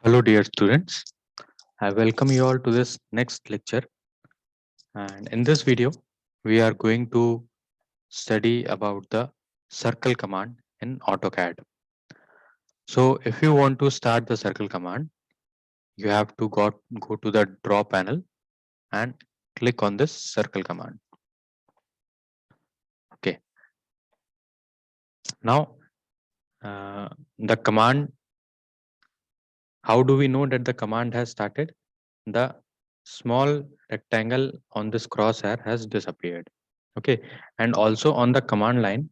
Hello, dear students. I welcome you all to this next lecture. And in this video, we are going to study about the circle command in AutoCAD. So, if you want to start the circle command, you have to go to the draw panel and click on this circle command. Okay. Now, the command, how do we know that the command has started? The small rectangle on this crosshair has disappeared. Okay. And also on the command line,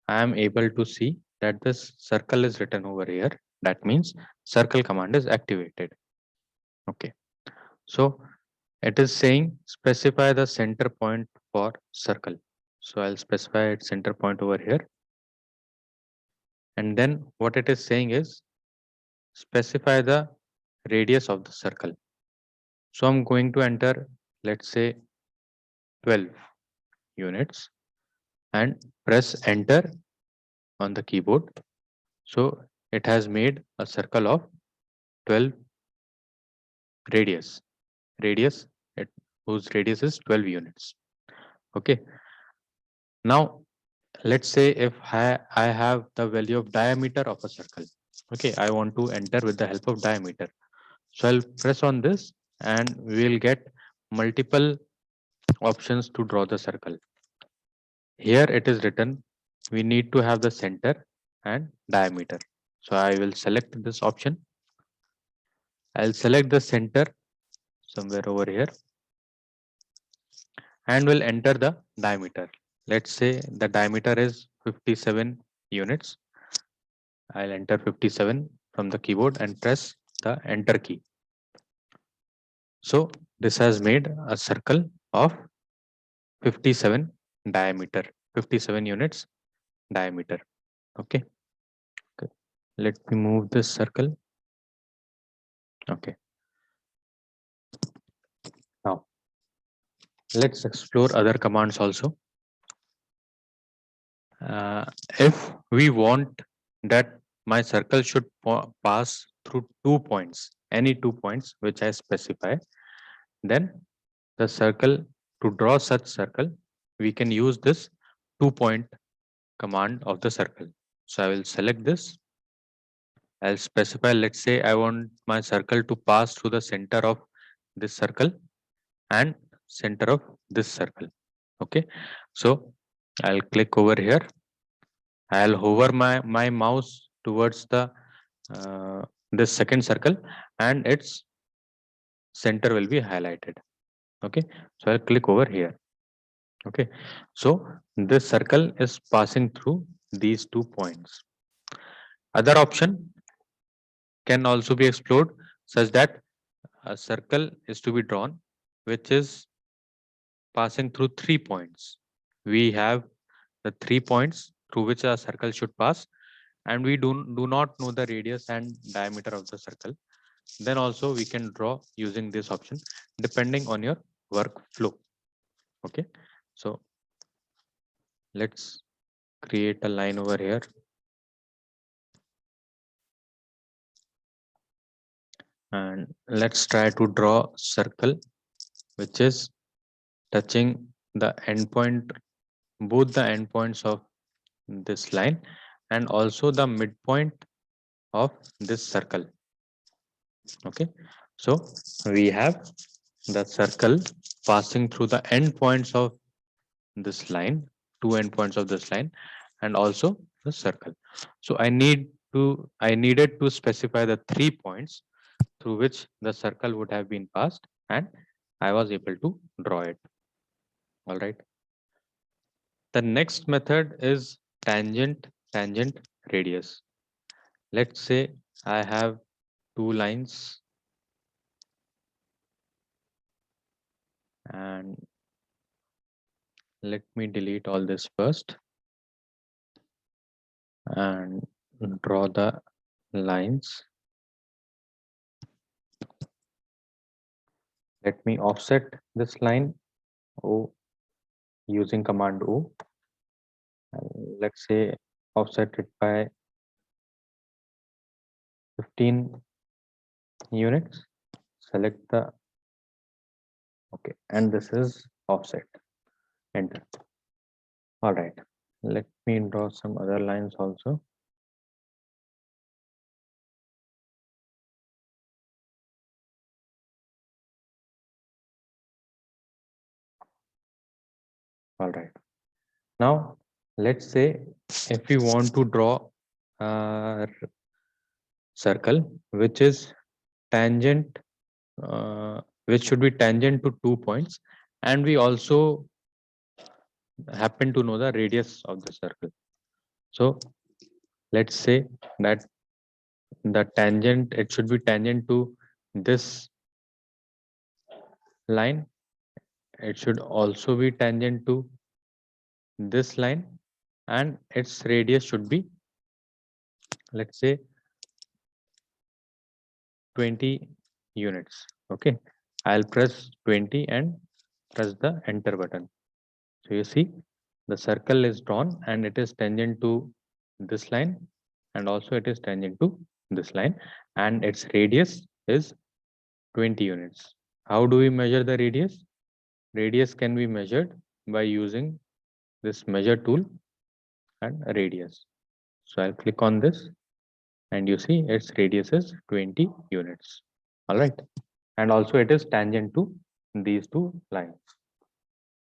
I am able to see that this circle is written over here. That means circle command is activated. Okay. So it is saying specify the center point for circle. So I'll specify its center point over here. And then what it is saying is specify the radius of the circle. So I'm going to enter, let's say 12 units and press enter on the keyboard. So it has made a circle of 12 radius. Radius whose radius is 12 units. Okay. Now let's say if I have the value of diameter of a circle. Okay, I want to enter with the help of diameter. So I'll press on this and we will get multiple options to draw the circle. Here it is written we need to have the center and diameter. So I will select this option. I'll select the center somewhere over here and will enter the diameter. Let's say the diameter is 57 units. I'll enter 57 from the keyboard and press the enter key. So this has made a circle of 57 diameter, 57 units diameter. Okay. Okay. Let me move this circle. Okay. Now let's explore other commands also. If we want that my circle should pass through 2 points, any 2 points which I specify, then the circle, to draw such circle, we can use this 2 point command of the circle. So I will select this. I'll specify, let's say I want my circle to pass through the center of this circle and center of this circle. Okay. So I'll click over here. I'll hover my mouse towards the this second circle and its center will be highlighted. Okay. So I'll click over here. Okay. So this circle is passing through these 2 points. Other option can also be explored such that a circle is to be drawn which is passing through 3 points. We have the 3 points through which a circle should pass and we do not know the radius and diameter of the circle. Then also we can draw using this option depending on your workflow. Okay. So let's create a line over here. And let's try to draw circle which is touching the endpoint, both the endpoints of this line and also the midpoint of this circle. Okay. So we have the circle passing through the endpoints of this line, 2 endpoints of this line, and also the circle. So I needed to specify the 3 points through which the circle would have been passed, and I was able to draw it. All right. The next method is tangent radius. Let's say I have two lines and let me delete all this first and draw the lines. Let me offset this line O using command O. Let's say offset it by 15 units. Select the okay, and this is offset. Enter. All right. Let me draw some other lines also. All right. Now, let's say if we want to draw a circle which is tangent, which should be tangent to 2 points, and we also happen to know the radius of the circle. So let's say that the tangent, it should be tangent to this line. It should also be tangent to this line, and its radius should be, let's say, 20 units. Okay, I'll press 20 and press the enter button. So you see the circle is drawn and it is tangent to this line, and also it is tangent to this line, and its radius is 20 units. How do we measure the radius? Radius can be measured by using this measure tool and radius. So I'll click on this and you see its radius is 20 units. All right. And also it is tangent to these two lines.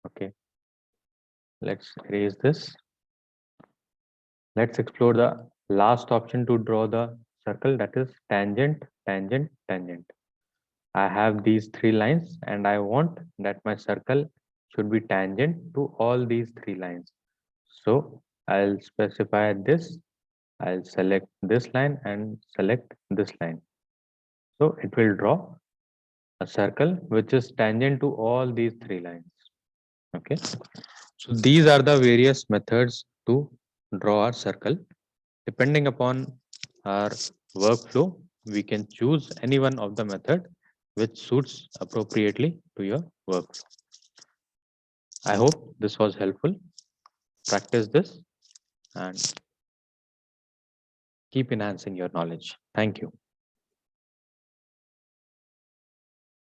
Okay. Let's erase this. Let's explore the last option to draw the circle, that is tangent, tangent, tangent. I have these three lines and I want that my circle should be tangent to all these three lines. So I'll specify this. I'll select this line and select this line. So it will draw a circle which is tangent to all these three lines. Okay. So these are the various methods to draw a circle. Depending upon our workflow, we can choose any one of the method which suits appropriately to your workflow. I hope this was helpful. Practice this and keep enhancing your knowledge. Thank you.